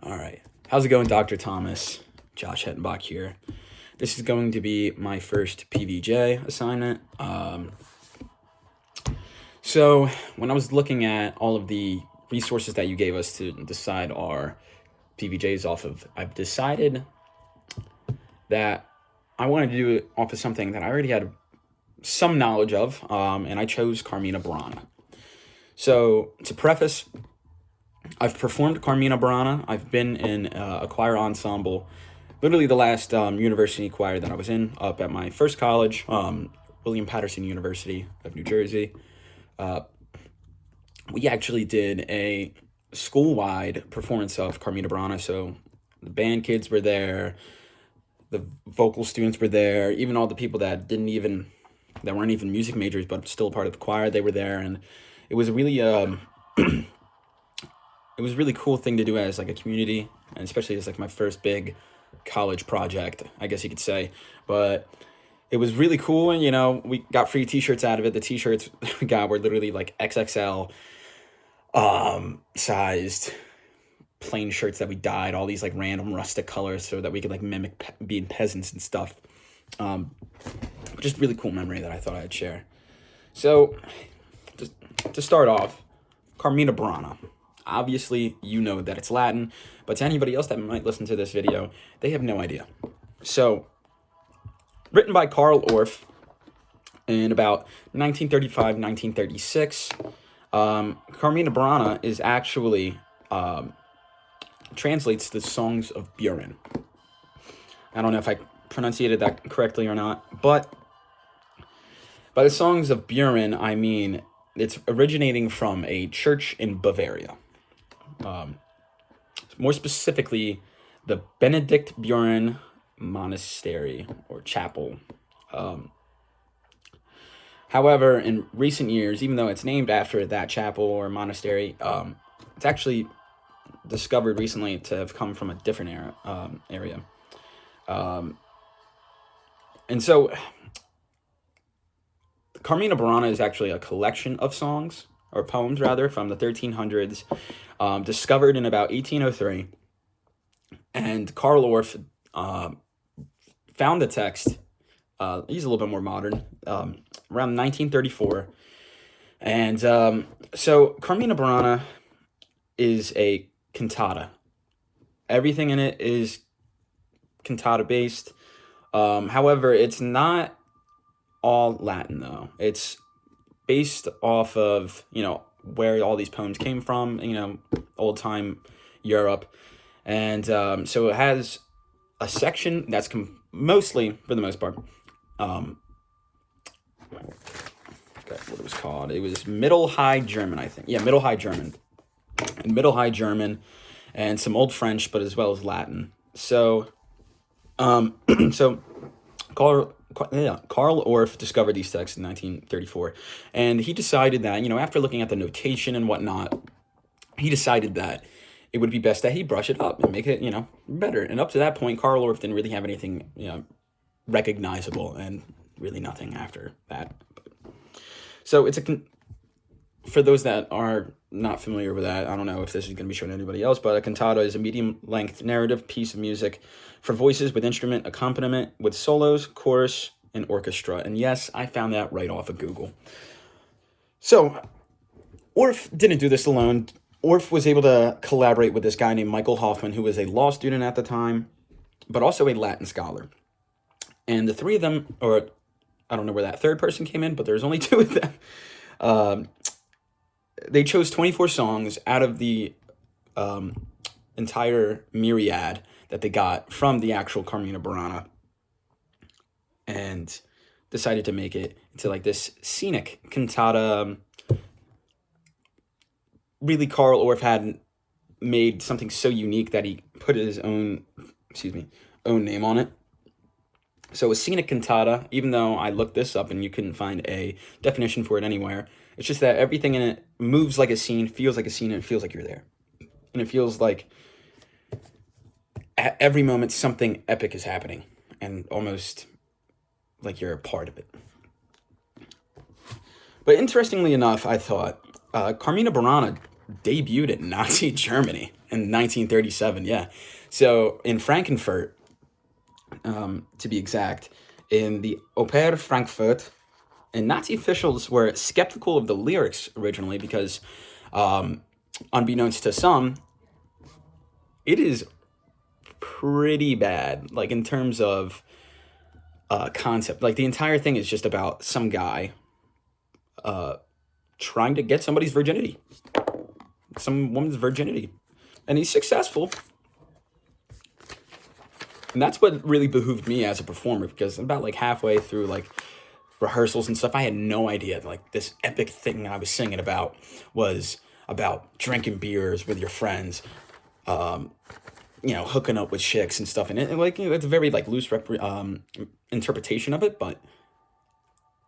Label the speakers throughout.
Speaker 1: All right. How's it going, Dr. Thomas? Josh Hettenbach here. This is going to be my first PVJ assignment. So when I was looking at all of the resources that you gave us to decide our PVJs off of, I've decided that I wanted to do it off of something that I already had some knowledge of, and I chose Carmina Burana. So to preface, I've performed Carmina Burana. I've been in a choir ensemble, literally the last university choir that I was in up at my first college, William Patterson University of New Jersey. We actually did a school-wide performance of Carmina Burana. So the band kids were there, the vocal students were there, even all the people that weren't even music majors but still part of the choir, they were there, and it was really it was a really cool thing to do as like a community, and especially as like my first big college project, I guess you could say. But it was really cool, and we got free t-shirts out of it. The t-shirts we got were literally like XXL sized plain shirts that we dyed all these like random rustic colors so that we could like mimic being peasants and stuff. Just really cool memory that I thought I'd share. So just to start off, Carmina Burana. Obviously, you know that it's Latin, but to anybody else that might listen to this video, they have no idea. So, written by Carl Orff in about 1935, 1936, Carmina Burana is actually translates the songs of Buren. I don't know if I pronunciated that correctly or not, but by the songs of Buren, I mean it's originating from a church in Bavaria. More specifically, the Benedict Buren Monastery or Chapel. However, in recent years, even though it's named after that chapel or monastery, it's actually discovered recently to have come from a different area. And so, Carmina Burana is actually a collection of songs, or poems rather, from the 1300s, discovered in about 1803. And Carl Orff found the text, he's a little bit more modern, around 1934. And so Carmina Burana is a cantata. Everything in it is cantata based. However, it's not all Latin though. It's based off of, where all these poems came from, old time Europe. And so it has a section that's mostly, for the most part, what it was called. It was Middle High German, I think. Yeah, Middle High German. Middle High German and some Old French, but as well as Latin. So, so Carl Orff discovered these texts in 1934, and he decided that, after looking at the notation and whatnot, he decided that it would be best that he brush it up and make it, better. And up to that point, Carl Orff didn't really have anything, recognizable, and really nothing after that. So it's for those that are not familiar with that, I don't know if this is going to be shown to anybody else, but a cantata is a medium-length narrative piece of music for voices with instrument accompaniment, with solos, chorus, and orchestra. And yes, I found that right off of Google. So, Orff didn't do this alone. Orff was able to collaborate with this guy named Michael Hoffman, who was a law student at the time, but also a Latin scholar. And the three of them, or I don't know where that third person came in, but there's only two of them. They chose 24 songs out of the entire myriad that they got from the actual Carmina Burana, and decided to make it into like this scenic cantata. Really, Carl Orff had made something so unique that he put his own name on it. So a scenic cantata, even though I looked this up and you couldn't find a definition for it anywhere, it's just that everything in it moves like a scene, feels like a scene, and it feels like you're there. And it feels like at every moment something epic is happening, and almost like you're a part of it. But interestingly enough, I thought Carmina Burana debuted in Nazi Germany in 1937. Yeah. So in Frankenfurt, to be exact, in the Oper Frankfurt, and Nazi officials were skeptical of the lyrics originally because, unbeknownst to some, it is pretty bad. Like in terms of concept, like the entire thing is just about some guy trying to get somebody's virginity, some woman's virginity, and he's successful. And that's what really behooved me as a performer, because about like halfway through like rehearsals and stuff, I had no idea like this epic thing I was singing about was about drinking beers with your friends, hooking up with chicks and stuff. And like, it's a very like loose interpretation of it, but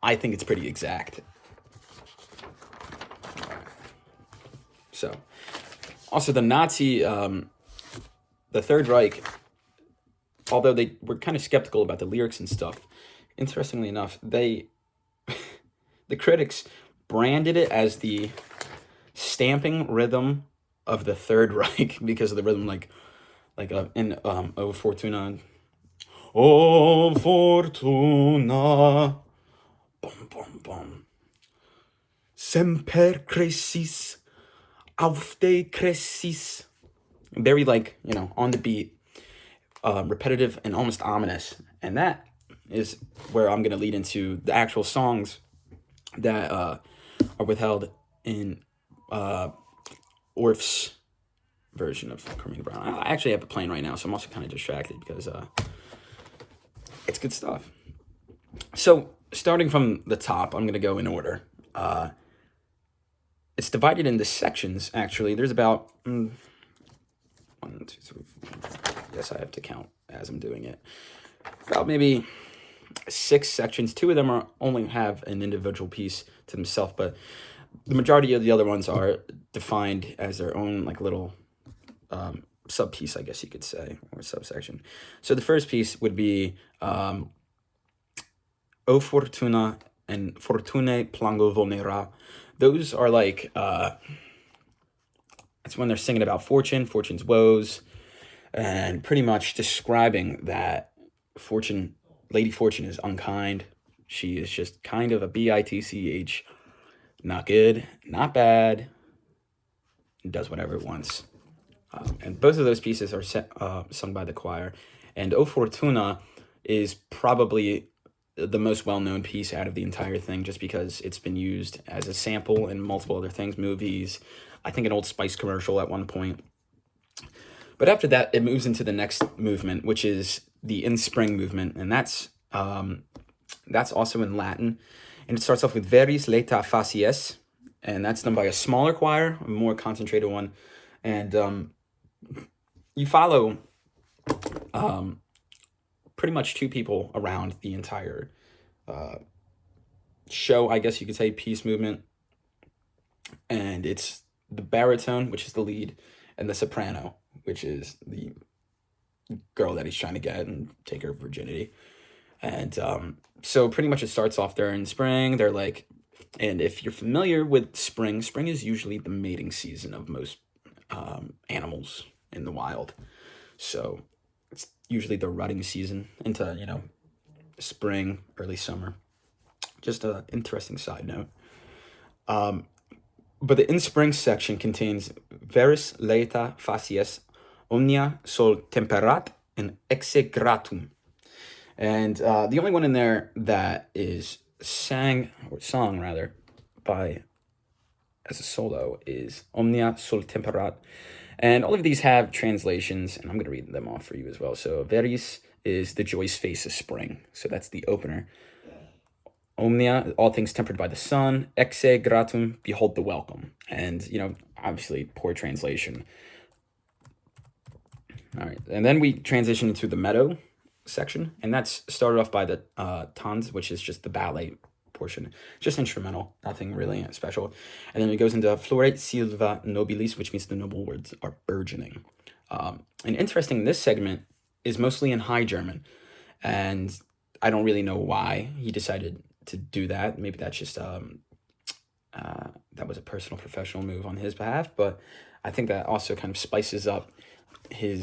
Speaker 1: I think it's pretty exact. So, also the Nazi, the Third Reich, although they were kind of skeptical about the lyrics and stuff, interestingly enough, the critics branded it as the stamping rhythm of the Third Reich because of the rhythm, in O Fortuna, O Fortuna, boom, boom, boom, semper crescis, auf de crescis, very like, on the beat, repetitive and almost ominous. And that is where I'm going to lead into the actual songs that are withheld in Orff's version of Carmina Brown. I actually have it playing right now, so I'm also kind of distracted because it's good stuff. So starting from the top, I'm going to go in order. It's divided into sections, actually. There's about 1, 2, 3, 4. Yes, I have to count as I'm doing it. About maybe 6 sections. 2 of them only have an individual piece to themselves, but the majority of the other ones are defined as their own like little sub-piece, I guess you could say, or subsection. So the first piece would be O Fortuna and Fortune Plango Volnera. Those are like, it's when they're singing about fortune's woes, and pretty much describing that Lady Fortune is unkind. She is just kind of a bitch, not good, not bad, does whatever it wants. And both of those pieces are sung by the choir. And O Fortuna is probably the most well-known piece out of the entire thing, just because it's been used as a sample in multiple other things, movies, I think an Old Spice commercial at one point. But after that, it moves into the next movement, which is the In Spring movement, and that's also in Latin. And it starts off with Veris Laeta Facies, and that's done by a smaller choir, a more concentrated one. And you follow pretty much 2 people around the entire show, I guess you could say, piece movement. And it's the baritone, which is the lead, and the soprano, which is the girl that he's trying to get and take her virginity. And so pretty much it starts off there in spring. They're like, and if you're familiar with spring is usually the mating season of most animals in the wild. So it's usually the rutting season into, spring, early summer. Just an interesting side note. But the In Spring section contains Veris Laeta Facies, Omnia Sol Temperat, and Exe Gratum. And the only one in there that is sung by as a solo is Omnia Sol Temperat. And all of these have translations, and I'm going to read them off for you as well. So Veris is the joyous face of spring. So that's the opener. Omnia, all things tempered by the sun. Exe gratum, behold the welcome. And, obviously poor translation. All right, and then we transition into the meadow section, and that's started off by the tons, which is just the ballet portion, just instrumental, nothing really special. And then it goes into Floret Silva Nobilis, which means the noble words are burgeoning. And interesting, this segment is mostly in High German, and I don't really know why he decided to do that. Maybe that's just that was a personal professional move on his behalf, but I think that also kind of spices up his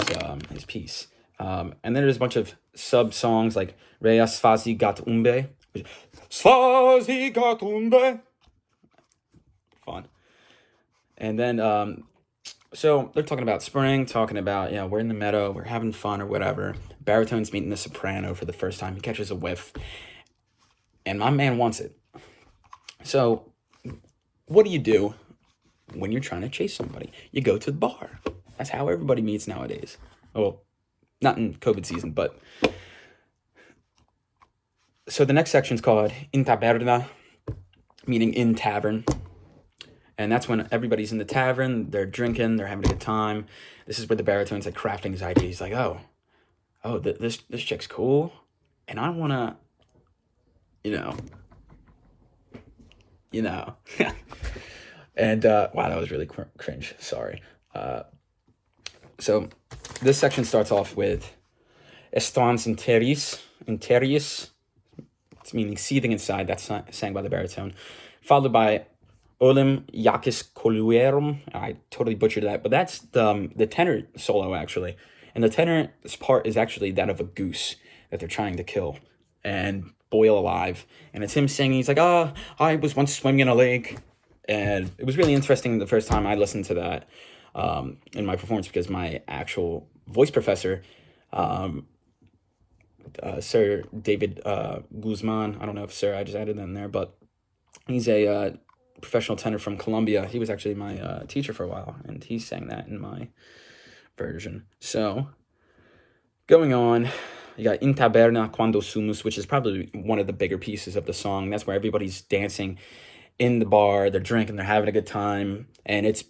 Speaker 1: piece. And then there's a bunch of sub songs like Rea Sfazi Gat Umbe. Sfazi Gat Umbe. Fun. And then so they're talking about spring, talking about, we're in the meadow, we're having fun or whatever. Baritone's meeting the soprano for the first time. He catches a whiff. And my man wants it. So what do you do when you're trying to chase somebody? You go to the bar. That's how everybody meets nowadays. Well, not in COVID season, but... So the next section is called In Taberna, meaning in tavern. And that's when everybody's in the tavern, they're drinking, they're having a good time. This is where the baritone's like crafting his idea. He's like, this chick's cool, and I want to, and wow, that was really cringe. Sorry. So this section starts off with Estans interius, it's meaning seething inside. That's sang by the baritone, followed by Olim Yakis Coluerum. I totally butchered that, but that's the tenor solo, actually. And the tenor part is actually that of a goose that they're trying to kill and boil alive. And it's him singing. He's like, I was once swimming in a lake. And it was really interesting the first time I listened to that in my performance, because my actual voice professor, Sir David Guzman, I don't know if Sir, I just added that in there, but he's a professional tenor from Colombia. He was actually my teacher for a while, and he sang that in my version. So, going on, you got In Taberna Quando Sumus, which is probably one of the bigger pieces of the song. That's where everybody's dancing in the bar, they're drinking, they're having a good time, and it's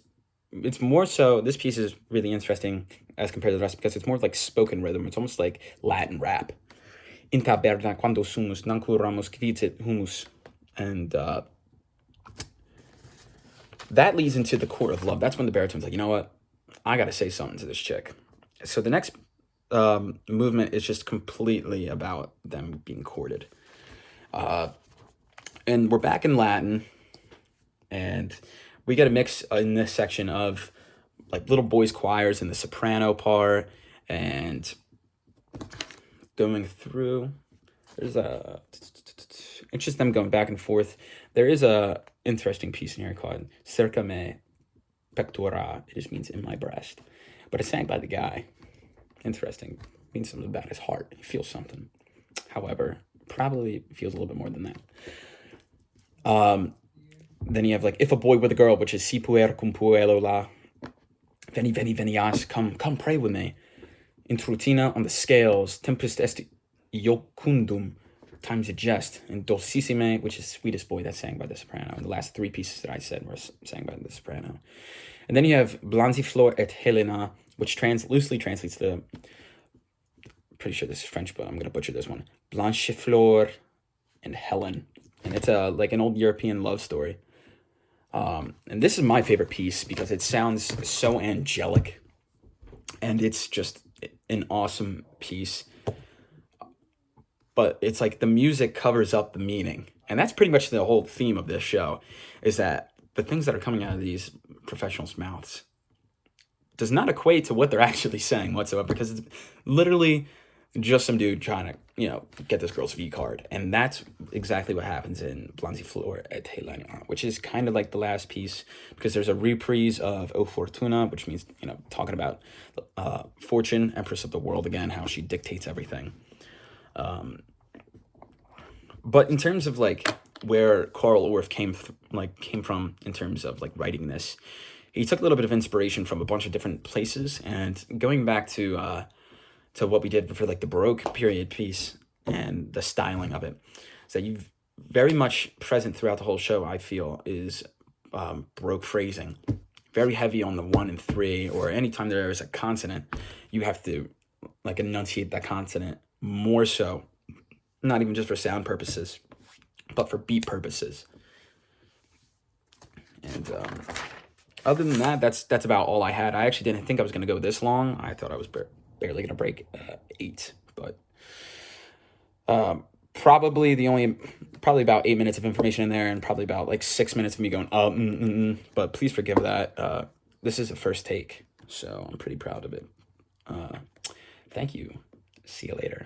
Speaker 1: more so, this piece is really interesting as compared to the rest because it's more like spoken rhythm. It's almost like Latin rap. In taberna quando sumus, non curamos quidit humus. And that leads into the court of love. That's when the baritone's like, you know what? I got to say something to this chick. So the next movement is just completely about them being courted. And we're back in Latin. And we get a mix in this section of like little boys choirs in the soprano part, and going through, it's just them going back and forth. There is a interesting piece in here called Cerca me pectora. It just means in my breast, but it's sang by the guy. Interesting. It means something about his heart. He feels something. However, probably feels a little bit more than that. Then you have like If a Boy with a Girl, which is Si puer cum puello la. Veni, veni, venias, come pray with me. Intrutina on the scales, tempest est iocundum, times a jest. And Dolcissime, which is Sweetest Boy, that's sang by the soprano. And the last three pieces that I said were sang by the soprano. And then you have Blanziflor et Helena, which loosely translates to, pretty sure this is French, but I'm going to butcher this one. Blanchiflor and Helen. And it's like an old European love story. And this is my favorite piece because it sounds so angelic, and it's just an awesome piece. But it's like the music covers up the meaning, and that's pretty much the whole theme of this show, is that the things that are coming out of these professionals' mouths does not equate to what they're actually saying whatsoever, because it's literally just some dude trying to, get this girl's V card. And that's exactly what happens in Blanziflor et Helena, which is kind of like the last piece, because there's a reprise of O Fortuna, which means, talking about Fortune, Empress of the World again, how she dictates everything. But in terms of like where Carl Orff came from in terms of like writing this, he took a little bit of inspiration from a bunch of different places, and going back to what we did for like the Baroque period piece and the styling of it. So you've very much present throughout the whole show, I feel, is Baroque phrasing. Very heavy on the 1 and 3, or anytime there is a consonant, you have to like enunciate that consonant more so, not even just for sound purposes, but for beat purposes. And other than that, that's about all I had. I actually didn't think I was going to go this long. I thought I was barely going to break 8, but probably about 8 minutes of information in there, and probably about like 6 minutes of me going, but please forgive that. This is a first take, so I'm pretty proud of it. Thank you. See you later.